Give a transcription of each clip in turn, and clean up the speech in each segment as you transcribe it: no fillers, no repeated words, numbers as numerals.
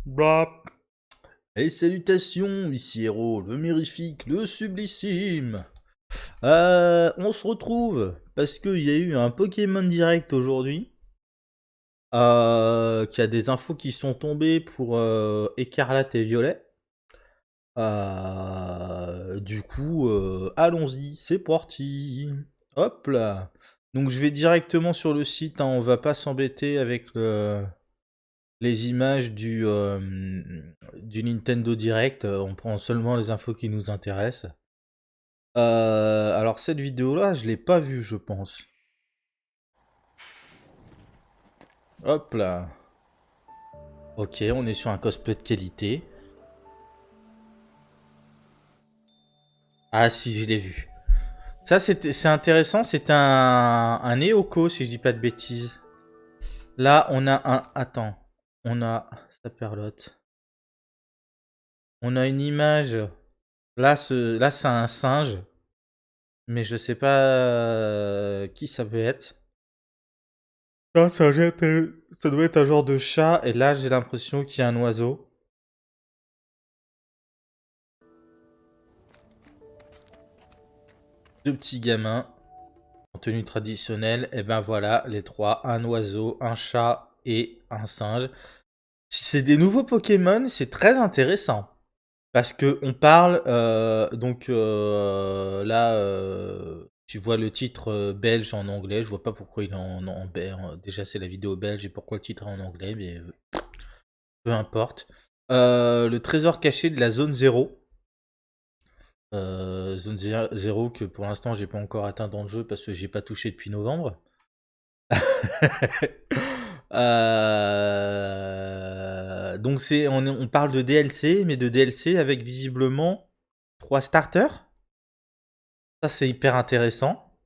Blah. Et salutations, ici Héros, le mirifique, le sublissime. On se retrouve parce qu'il y a eu un Pokémon Direct aujourd'hui. Qui a des infos qui sont tombées pour Écarlate et Violet. Allons-y, c'est parti. Hop là. Donc je vais directement sur le site, hein, on va pas s'embêter avec les images du Nintendo Direct, on prend seulement les infos qui nous intéressent. Alors cette vidéo-là, je l'ai pas vue, je pense. Hop là. Ok, on est sur un cosplay de qualité. Ah si, je l'ai vu. Ça, c'est intéressant, c'est un Neoko, si je dis pas de bêtises. Là, on a un... Attends. On a... Ça perlote. On a une image. Là, c'est un singe. Mais je sais pas qui ça peut être. Non, ça doit être un genre de chat. Et là, j'ai l'impression qu'il y a un oiseau. Deux petits gamins en tenue traditionnelle. Et ben voilà, les trois. Un oiseau, un chat et un singe. Si c'est des nouveaux Pokémon, c'est très intéressant. Parce que on parle, tu vois le titre belge en anglais. Je vois pas pourquoi il est déjà, c'est la vidéo belge et pourquoi le titre est en anglais, mais peu importe. Le trésor caché de la zone 0. Zone 0 que pour l'instant j'ai pas encore atteint dans le jeu parce que j'ai pas touché depuis novembre. Donc on parle de DLC, mais de DLC avec visiblement 3 starters. Ça c'est hyper intéressant.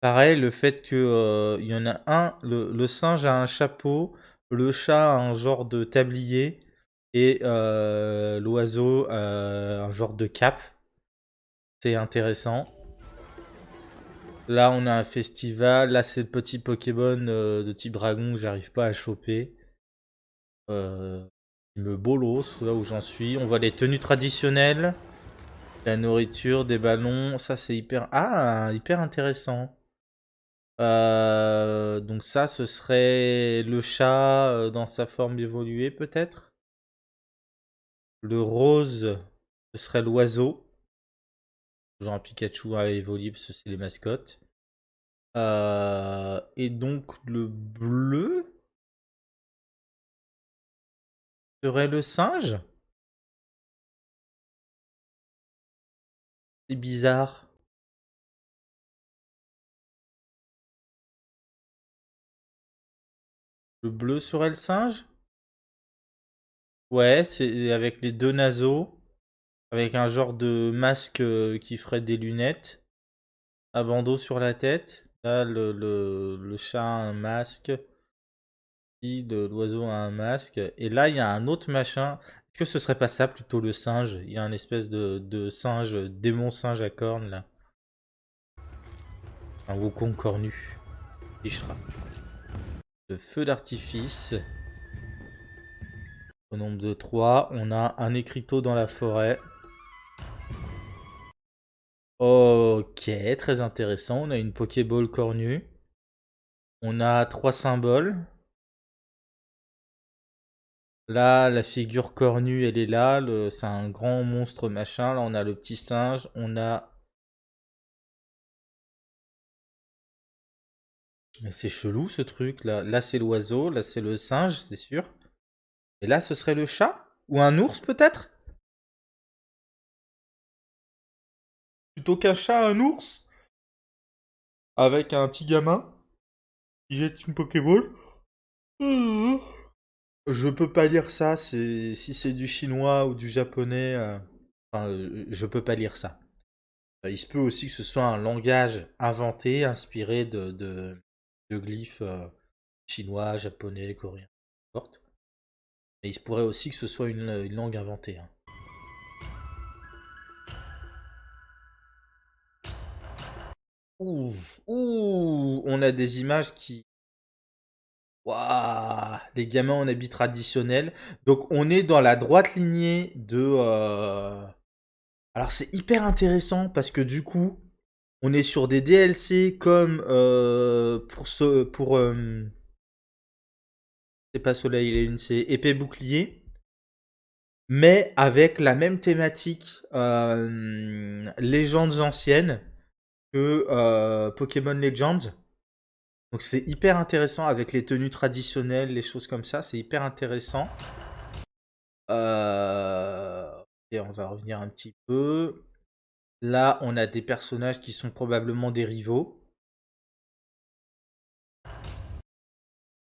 Pareil, le fait que il y en a un, le singe a un chapeau, le chat a un genre de tablier et l'oiseau un genre de cape. C'est intéressant. Là, on a un festival. Là, c'est le petit Pokémon de type dragon que j'arrive pas à choper. Il me bolos, là où j'en suis. On voit les tenues traditionnelles, la nourriture, des ballons. Ça, c'est hyper intéressant. Donc ça, ce serait le chat dans sa forme évoluée, peut-être. Le rose, ce serait l'oiseau. Genre un Pikachu à évoluer, parce que c'est les mascottes. Et donc le bleu serait le singe. C'est bizarre. Le bleu serait le singe. Ouais, c'est avec les deux naseaux. Avec un genre de masque qui ferait des lunettes. Un bandeau sur la tête. Là, le chat a un masque. L'oiseau a un masque. Et là, il y a un autre machin. Est-ce que ce serait pas ça plutôt le singe? Il y a un espèce de singe, démon singe à cornes là. Un Wukong cornu. Lichera. Le feu d'artifice. Au nombre de 3. On a un écriteau dans la forêt. Ok, très intéressant. On a une Pokéball cornue. On a 3 symboles. Là, la figure cornue, elle est là. C'est un grand monstre machin. Là, on a le petit singe. On a... Mais c'est chelou ce truc. Là c'est l'oiseau. Là, c'est le singe, c'est sûr. Et là, ce serait le chat? Ou un ours, peut-être? Plutôt qu'un chat, un ours? Avec un petit gamin qui jette une Pokéball. Je peux pas lire ça, si c'est du chinois ou du japonais, je peux pas lire ça. Il se peut aussi que ce soit un langage inventé, inspiré de glyphes chinois, japonais, coréens, n'importe. Mais il se pourrait aussi que ce soit une langue inventée, hein. Ouh, ouh, on a des images Waouh, les gamins en habit traditionnel. Donc on est dans la droite lignée de... Alors c'est hyper intéressant parce que du coup, on est sur des DLC comme c'est pas Soleil et Lune, c'est Épée Bouclier, mais avec la même thématique légendes anciennes que Pokémon Legends. Donc c'est hyper intéressant avec les tenues traditionnelles, les choses comme ça, c'est hyper intéressant. Et on va revenir un petit peu. Là, on a des personnages qui sont probablement des rivaux.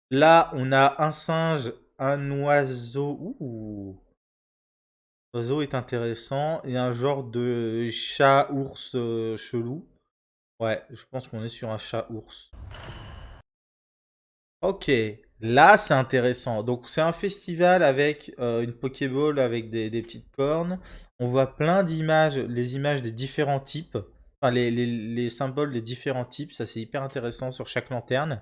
Là, on a un singe, un oiseau. Ouh. L'oiseau est intéressant. Et un genre de chat-ours chelou. Ouais, je pense qu'on est sur un chat-ours. Ok, là c'est intéressant. Donc c'est un festival avec une Pokéball avec des petites cornes. On voit plein d'images, les images des différents types. Enfin, les symboles des différents types. Ça c'est hyper intéressant sur chaque lanterne.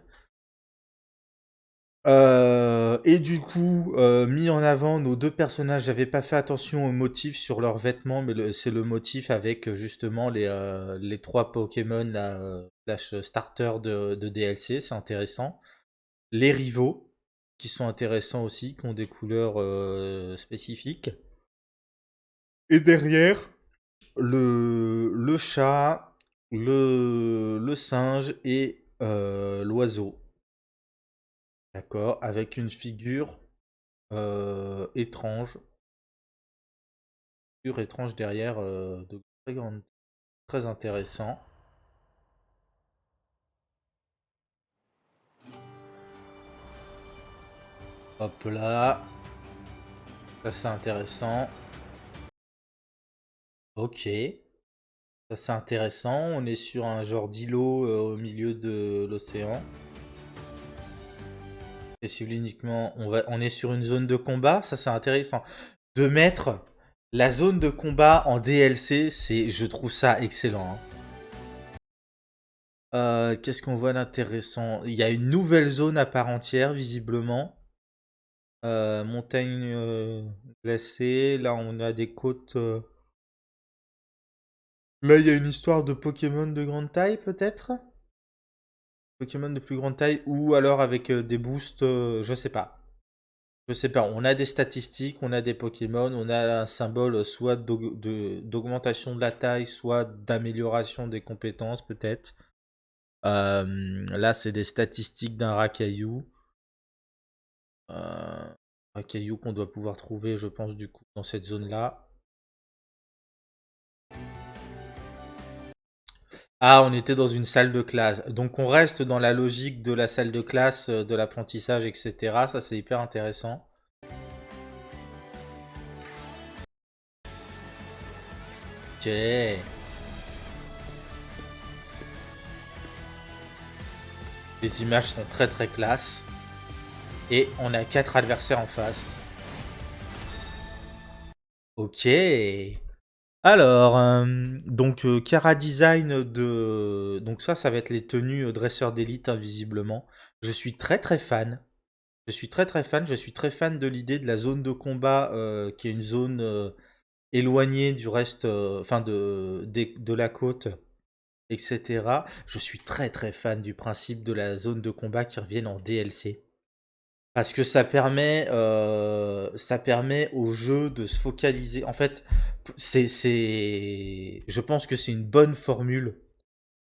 Et du coup, mis en avant nos deux personnages, j'avais pas fait attention au motif sur leurs vêtements, mais c'est le motif avec justement les trois Pokémon là, slash starter de DLC, c'est intéressant. Les rivaux, qui sont intéressants aussi, qui ont des couleurs spécifiques. Et derrière, le chat, le singe et l'oiseau. D'accord, avec une figure étrange. Figure étrange derrière de très grande. Très intéressant. Hop là. Ça c'est intéressant. Ok. Ça c'est intéressant. On est sur un genre d'îlot au milieu de l'océan. Et cible uniquement, on est sur une zone de combat, ça c'est intéressant. De mettre la zone de combat en DLC, je trouve ça excellent, hein. Qu'est-ce qu'on voit d'intéressant? Il y a une nouvelle zone à part entière, visiblement. Montagne glacée. Là, on a des côtes. Là, il y a une histoire de Pokémon de grande taille, peut-être? Pokémon de plus grande taille, ou alors avec des boosts, je sais pas. Je sais pas, on a des statistiques, on a des Pokémon, on a un symbole soit d'augmentation de la taille, soit d'amélioration des compétences peut-être. Là, c'est des statistiques d'un Racaillou. Racaillou qu'on doit pouvoir trouver, je pense, du coup, dans cette zone-là. Ah, on était dans une salle de classe. Donc on reste dans la logique de la salle de classe, de l'apprentissage, etc. Ça, c'est hyper intéressant. Ok. Les images sont très très classes. Et on a 4 adversaires en face. Ok. Alors, donc Cara Design de... Donc ça va être les tenues dresseurs d'élite, invisiblement. Je suis très très fan. Je suis très très fan. Je suis très fan de l'idée de la zone de combat, qui est une zone éloignée du reste, enfin de la côte, etc. Je suis très très fan du principe de la zone de combat qui revienne en DLC. Parce que ça permet au jeu de se focaliser. En fait, je pense que c'est une bonne formule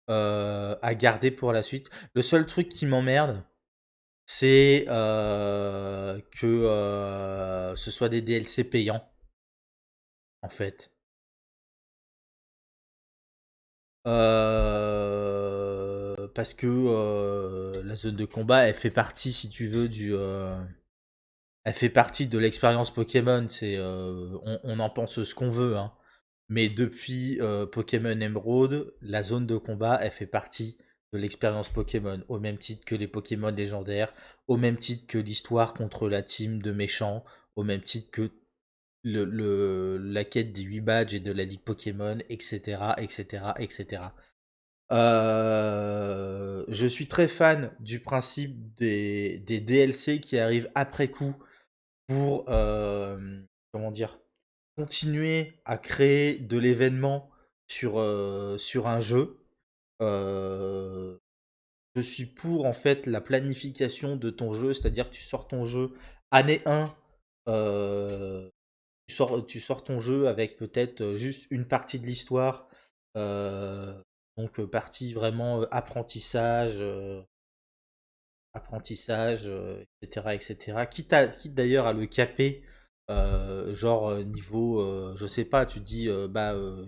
à garder pour la suite. Le seul truc qui m'emmerde, c'est que ce soit des DLC payants, en fait. Parce que la zone de combat, elle fait partie, si tu veux, elle fait partie de l'expérience Pokémon. On en pense ce qu'on veut, hein. Mais depuis Pokémon Emerald, la zone de combat, elle fait partie de l'expérience Pokémon, au même titre que les Pokémon légendaires, au même titre que l'histoire contre la team de méchants, au même titre que la quête des 8 badges et de la Ligue Pokémon, etc., etc., etc. Je suis très fan du principe des DLC qui arrivent après coup pour, comment dire, continuer à créer de l'événement sur un jeu. Euh, je suis pour en fait la planification de ton jeu, c'est-à-dire tu sors ton jeu année 1, euh, tu sors ton jeu avec peut-être juste une partie de l'histoire, donc partie vraiment apprentissage, etc., etc. Quitte d'ailleurs à le caper, genre niveau, je sais pas, tu dis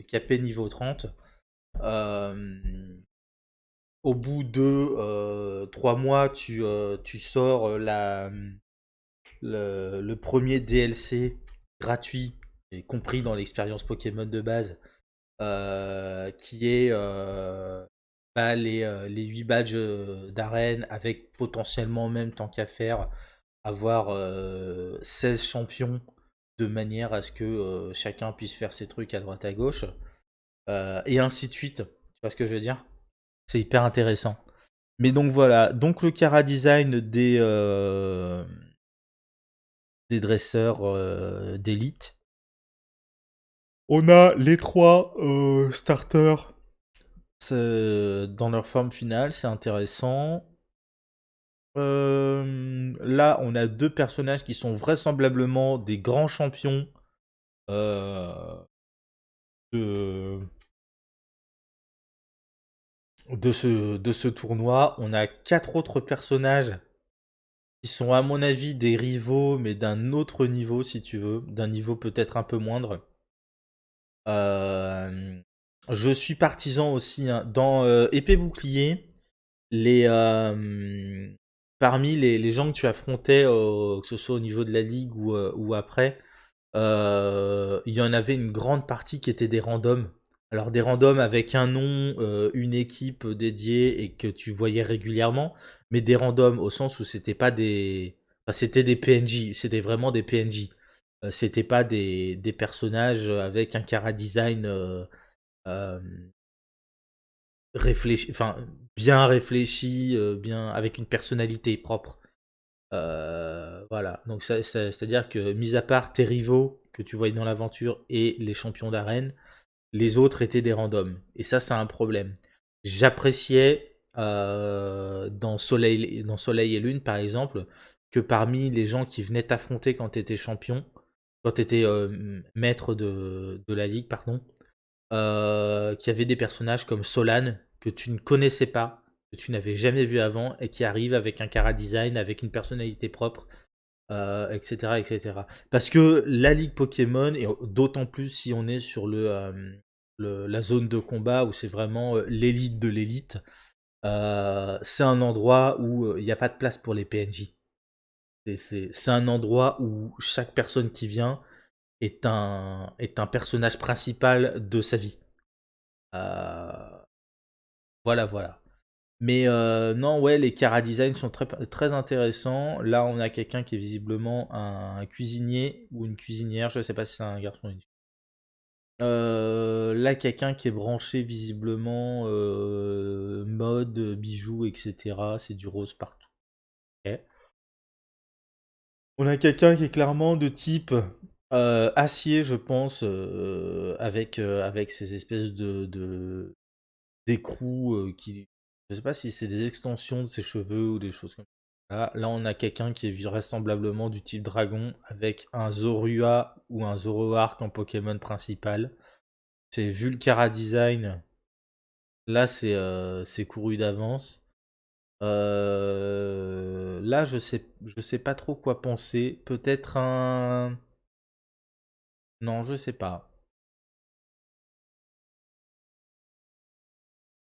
caper niveau 30. euh, Au bout de 3 mois, tu sors le premier DLC gratuit, et compris dans l'expérience Pokémon de base, qui est les 8 badges d'arène, avec potentiellement même, tant qu'à faire, avoir 16 champions, de manière à ce que chacun puisse faire ses trucs à droite à gauche, et ainsi de suite. Tu vois ce que je veux dire? C'est hyper intéressant. Mais donc voilà, donc le Cara Design des dresseurs d'élite. On a les trois starters dans leur forme finale, c'est intéressant. Là, on a deux personnages qui sont vraisemblablement des grands champions euh, de, de ce tournoi. On a quatre autres personnages qui sont, à mon avis, des rivaux, mais d'un autre niveau, si tu veux, d'un niveau peut-être un peu moindre. Euh, je suis partisan aussi, hein, dans épée bouclier. Parmi les gens que tu affrontais, que ce soit au niveau de la ligue ou après, il y en avait une grande partie qui étaient des randoms. Alors des randoms avec un nom, une équipe dédiée et que tu voyais régulièrement, mais des randoms au sens où c'était pas des, enfin, c'était des PNJ, c'était vraiment des PNJ. C'était pas des personnages avec un chara design euh, réfléchi, enfin bien réfléchi, bien avec une personnalité propre. Voilà, donc c'est-à-dire que, mis à part tes rivaux que tu voyais dans l'aventure et les champions d'arène, les autres étaient des randoms. Et ça, c'est un problème. J'appréciais dans Soleil et Lune, par exemple, que parmi les gens qui venaient t'affronter quand tu étais champion, quand tu étais maître de la ligue, pardon, qu'il y avait des personnages comme Solan, que tu ne connaissais pas, que tu n'avais jamais vu avant, et qui arrive avec un chara design, avec une personnalité propre, etc., etc. Parce que la ligue Pokémon, et d'autant plus si on est sur la zone de combat où c'est vraiment l'élite de l'élite, c'est un endroit où il n'y a pas de place pour les PNJ. C'est un endroit où chaque personne qui vient est un personnage principal de sa vie. Euh, voilà, voilà. Mais non, ouais, les Cara Design sont très, très intéressants. Là, on a quelqu'un qui est visiblement un cuisinier ou une cuisinière. Je sais pas si c'est un garçon ou une fille. Là, quelqu'un qui est branché visiblement mode, bijoux, etc. C'est du rose partout. Ok. On a quelqu'un qui est clairement de type acier, je pense, avec ces espèces d'écrous qui. Je sais pas si c'est des extensions de ses cheveux ou des choses comme ça. Là, on a quelqu'un qui est vraisemblablement du type dragon avec un Zorua ou un Zoroark en Pokémon principal. C'est vu le Chara Design. Là, c'est couru d'avance. Là, je sais pas trop quoi penser. Peut-être un. Non, je sais pas.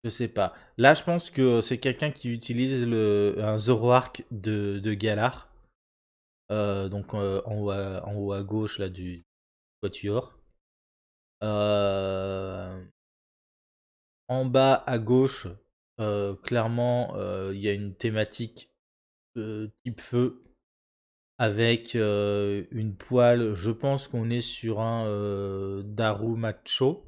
Je sais pas. Là, je pense que c'est quelqu'un qui utilise un Zoroark de Galar. Donc en haut à gauche là du quatuor. Euh, En bas à gauche, clairement, il y a une thématique type feu avec une poêle. Je pense qu'on est sur un Daru Macho.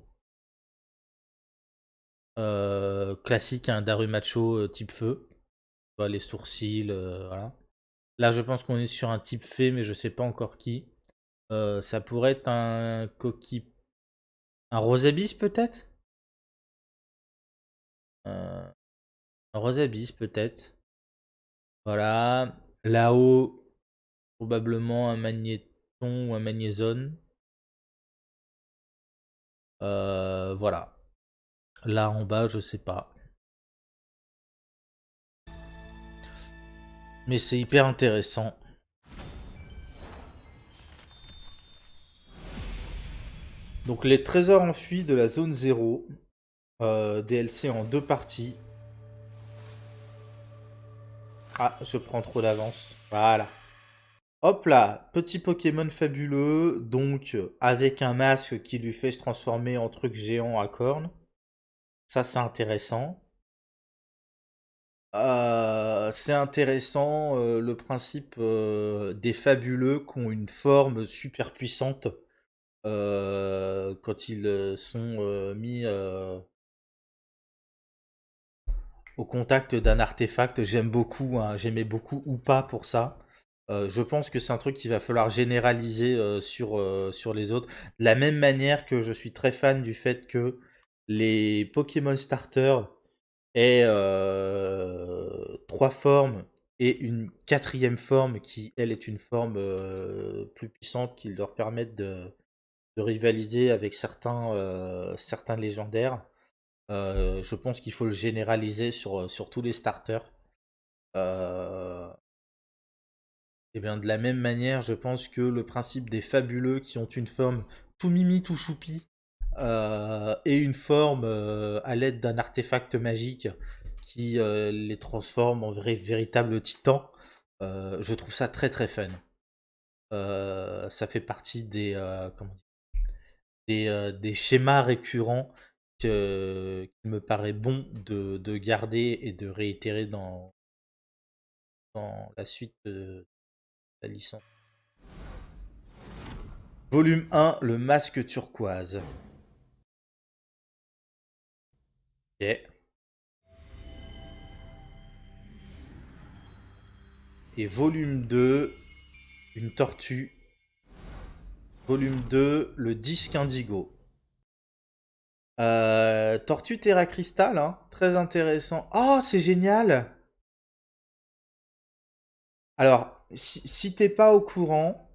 Classique, un Darumacho type feu. Tu vois, les sourcils, voilà. Là, je pense qu'on est sur un type fée, mais je sais pas encore qui. Ça pourrait être un coquille. Un Rosabis peut-être. Un Rosabis peut-être. Voilà. Là-haut, probablement un magnéton ou un magnézone. Voilà. Là en bas, je sais pas. Mais c'est hyper intéressant. Donc les trésors enfuis de la zone 0. DLC en 2 parties. Ah, je prends trop d'avance. Voilà. Hop là, petit Pokémon fabuleux, donc avec un masque qui lui fait se transformer en truc géant à cornes. Ça, c'est intéressant. C'est intéressant le principe des fabuleux qui ont une forme super puissante quand ils sont mis au contact d'un artefact. J'aime beaucoup, hein, j'aimais beaucoup ou pas pour ça. Je pense que c'est un truc qu'il va falloir généraliser sur les autres. De la même manière que je suis très fan du fait que les Pokémon Starter aient 3 formes et une quatrième forme qui, elle, est une forme plus puissante qui leur permettent de rivaliser avec certains légendaires. Je pense qu'il faut le généraliser sur tous les starters. Euh, et bien de la même manière, je pense que le principe des fabuleux qui ont une forme tout mimi, tout choupi, et une forme à l'aide d'un artefact magique qui les transforme en véritable titan, je trouve ça très très fun. Ça fait partie des schémas récurrents qu'il me paraît bon de garder et de réitérer dans la suite de la licence. Volume 1, le masque turquoise. Ok. Et volume 2, une tortue. Volume 2, le disque indigo. Tortue Terra Cristal, hein, très intéressant. Oh, c'est génial! Alors, si t'es pas au courant,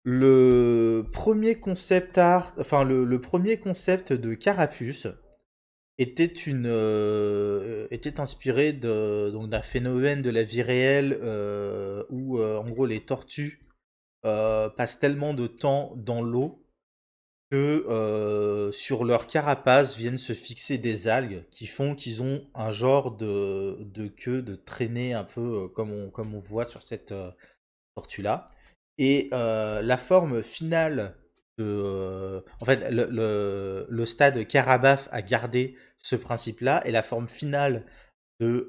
le premier concept art, enfin le premier concept de Carapuce était inspiré donc d'un phénomène de la vie réelle où en gros les tortues passent tellement de temps dans l'eau que sur leur carapace viennent se fixer des algues qui font qu'ils ont un genre de queue de traînée un peu comme on voit sur cette tortue-là. Et la forme finale en fait, le stade Karabaf a gardé ce principe-là, et la forme finale de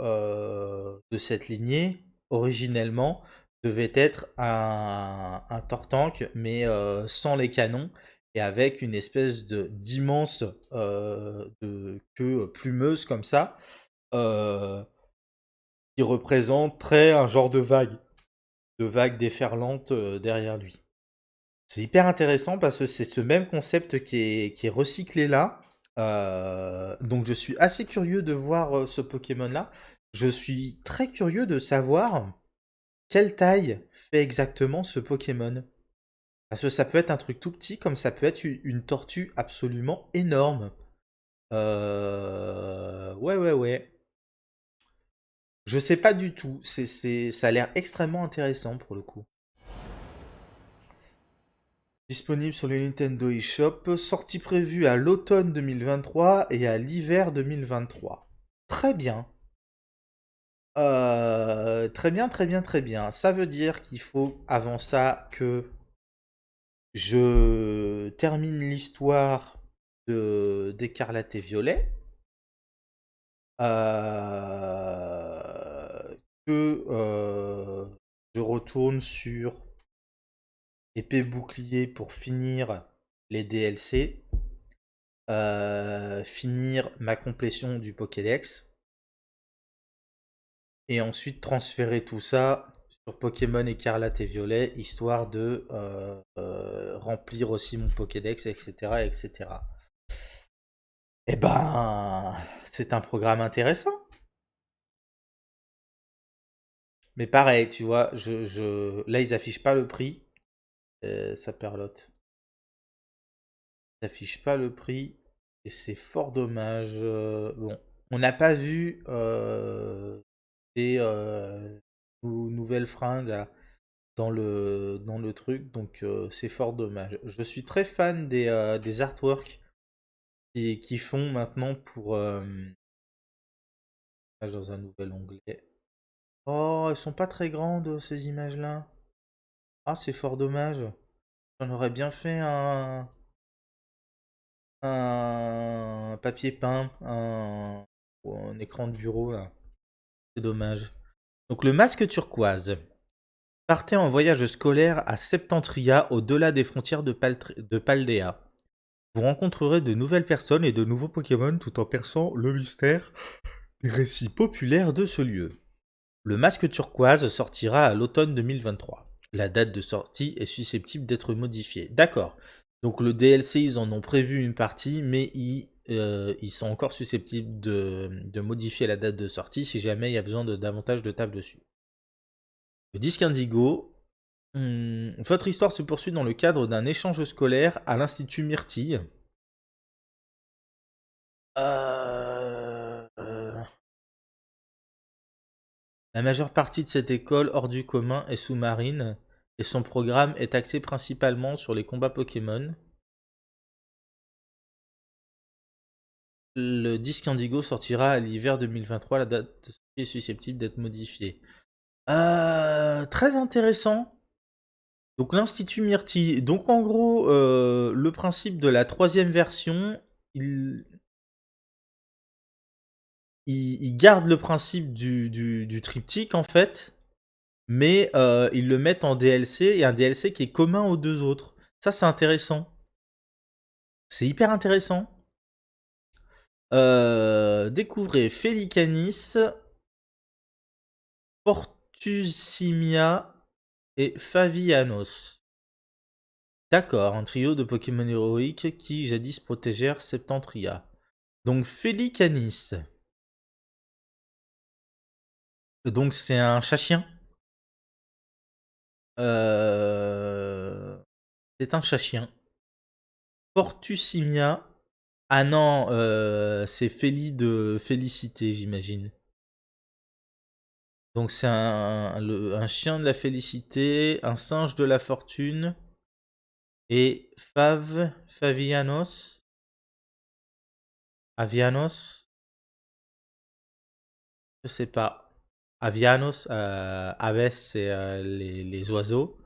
cette lignée, originellement, devait être un Tortank, mais sans les canons, et avec une espèce d'immense de queue plumeuse comme ça, euh, qui représenterait un genre de vague déferlante derrière lui. C'est hyper intéressant parce que c'est ce même concept qui est recyclé là. Donc je suis assez curieux de voir ce Pokémon-là. Je suis très curieux de savoir quelle taille fait exactement ce Pokémon. Parce que ça peut être un truc tout petit, comme ça peut être une tortue absolument énorme. Ouais, ouais, ouais. Je sais pas du tout. Ça a l'air extrêmement intéressant pour le coup. Disponible sur le Nintendo eShop, sortie prévue à l'automne 2023 et à l'hiver 2023. Très bien. Très bien, très bien, très bien. Ça veut dire qu'il faut, avant ça, que je termine l'histoire d'Écarlate et Violet. Que je retourne sur Épée Bouclier pour finir les DLC. finir ma complétion du Pokédex. Et ensuite transférer tout ça sur Pokémon Écarlate et Violet, histoire de remplir aussi mon Pokédex, etc. etc. Eh ben, c'est un programme intéressant. Mais pareil, tu vois, là, ils affichent pas le prix. Ça perlote. Ils affichent pas le prix. Et c'est fort dommage. Bon, on n'a pas vu des nouvelles fringues là, dans le truc, donc c'est fort dommage. Je suis très fan des artworks qui font maintenant pour dans un nouvel onglet. Oh, elles sont pas très grandes ces images-là. Ah, c'est fort dommage. J'en aurais bien fait un papier peint, ou un écran de bureau là. C'est dommage. Donc le masque turquoise. Partez en voyage scolaire à Septentria, au-delà des frontières de Paldea. Vous rencontrerez de nouvelles personnes et de nouveaux Pokémon tout en perçant le mystère des récits populaires de ce lieu. Le masque turquoise sortira à l'automne 2023. La date de sortie est susceptible d'être modifiée. D'accord. Donc le DLC, ils en ont prévu une partie, mais ils sont encore susceptibles de modifier la date de sortie si jamais il y a besoin de davantage de taf dessus. Le disque Indigo. Votre histoire se poursuit dans le cadre d'un échange scolaire à l'Institut Myrtille. La majeure partie de cette école hors du commun est sous-marine et son programme est axé principalement sur les combats Pokémon. Le disque Indigo sortira à l'hiver 2023, la date de sortie est susceptible d'être modifiée. Très intéressant. Donc l'Institut Myrtille. Donc en gros, le principe de la troisième version, il garde le principe du triptyque en fait, mais ils le mettent en DLC et un DLC qui est commun aux deux autres. Ça, c'est intéressant. C'est hyper intéressant. Découvrez Felicanis, Portusimia et Favianos. D'accord, un trio de Pokémon héroïques qui jadis protégèrent Septentria. Donc Felicanis. Donc c'est un chat-chien. C'est un chat-chien. Portusimia. Ah non, c'est Féli de félicité, j'imagine. Donc c'est un chien de la félicité, un singe de la fortune, et Favianos, Avianos, je sais pas. Avianos, Aves, c'est les oiseaux.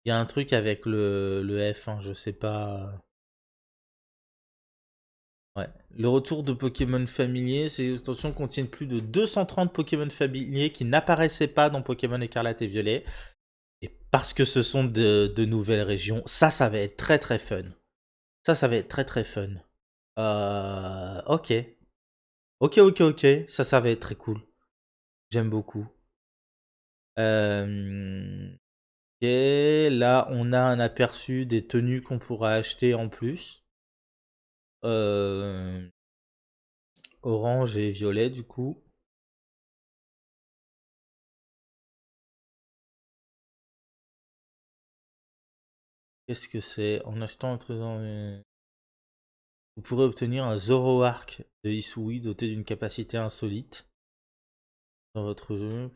Il y a un truc avec le F, hein, je sais pas. Ouais. Le retour de Pokémon familiers, ces extensions contiennent plus de 230 Pokémon familiers qui n'apparaissaient pas dans Pokémon Écarlate et Violet. Et parce que ce sont de nouvelles régions, ça va être très très fun. Ça va être très très fun. Ok. Ok. Ça va être très cool. J'aime beaucoup. Ok. Là, on a un aperçu des tenues qu'on pourra acheter en plus. Euh, Orange et violet, du coup. Qu'est-ce que c'est? En achetant un trésor, vous pourrez obtenir un Zoroark de Hisui doté d'une capacité insolite. Dans votre jeu,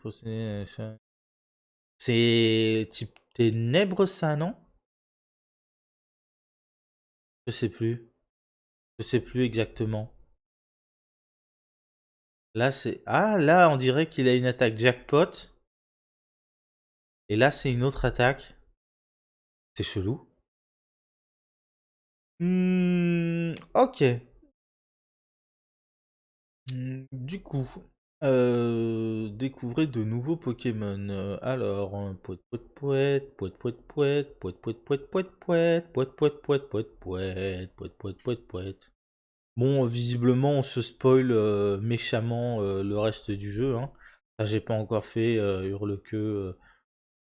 c'est type ténèbres, ça, non? Je sais plus. Je sais plus exactement. Là, c'est. Ah, là, on dirait qu'il a une attaque jackpot. Et là, c'est une autre attaque. C'est chelou. Ok. Du coup. découvrez de nouveaux Pokémon. Alors, poète poète poète, poète poète poète, poète poète poète poète poète, poète poète poète poète poète, poète poète poète poète. Bon, visiblement, on se spoil méchamment le reste du jeu. Hein. Ça, j'ai pas encore fait Hurle-Queue,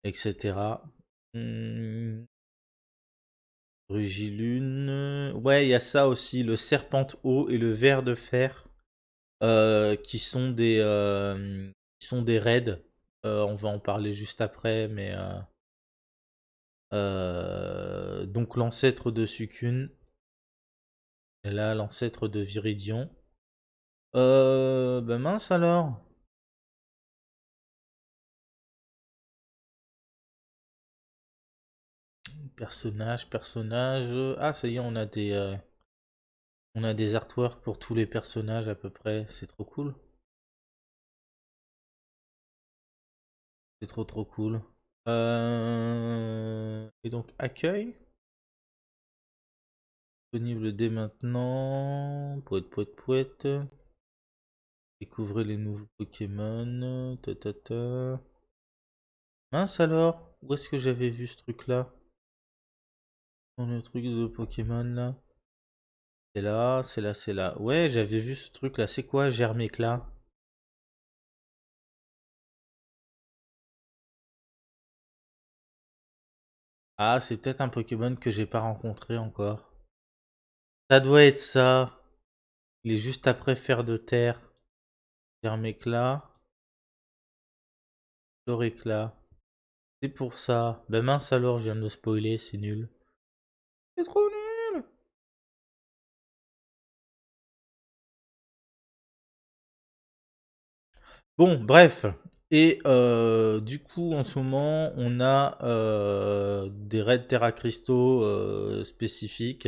etc. Rugilune. Ouais, il y a ça aussi, le Serpente-Eau et le Ver de Fer, qui sont des raids. On va en parler juste après, mais donc l'ancêtre de Succune, et là l'ancêtre de Viridion. Ben mince alors. Personnage. Ah, ça y est, on a des artworks pour tous les personnages à peu près. C'est trop cool. C'est trop cool. Et donc, accueil. Disponible dès maintenant. Poète, poète, poète. Découvrez les nouveaux Pokémon. Ta, ta, ta. Mince alors. Où est-ce que j'avais vu ce truc-là? Dans le truc de Pokémon là. C'est là, c'est là, c'est là. Ouais, j'avais vu ce truc-là. C'est quoi, Germéclat? Ah, c'est peut-être un Pokémon que j'ai pas rencontré encore. Ça doit être ça. Il est juste après Fer de Terre. Germéclat. Floréclat. C'est pour ça. Ben mince alors, je viens de le spoiler, c'est nul. C'est trop nul. Bon, bref. Et du coup, en ce moment, on a des raids Terra Cristaux spécifiques.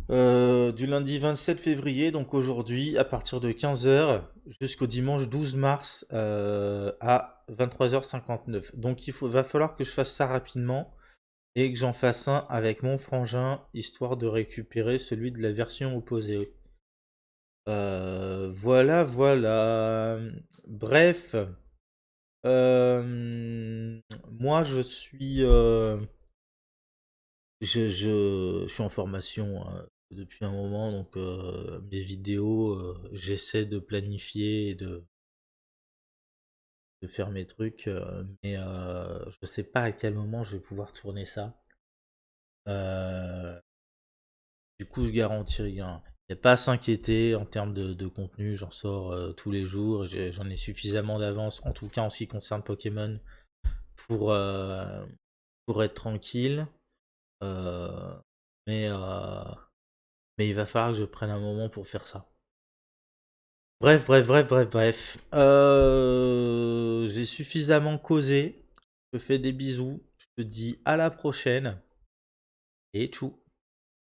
Du lundi 27 février, donc aujourd'hui, à partir de 15h, jusqu'au dimanche 12 mars à 23h59. Donc va falloir que je fasse ça rapidement et que j'en fasse un avec mon frangin, histoire de récupérer celui de la version opposée. Voilà, voilà. Bref, moi je suis en formation depuis un moment, donc mes vidéos, j'essaie de planifier et de faire mes trucs, mais je sais pas à quel moment je vais pouvoir tourner ça. Euh, du coup, je garantis rien. Il n'y a pas à s'inquiéter en termes de contenu, j'en sors tous les jours, j'en ai suffisamment d'avance, en tout cas en ce qui concerne Pokémon, pour, euh, pour être tranquille. Euh, mais, euh, mais il va falloir que je prenne un moment pour faire ça. Bref, bref, bref, bref, bref. J'ai suffisamment causé. Je te fais des bisous. Je te dis à la prochaine. Et tchou.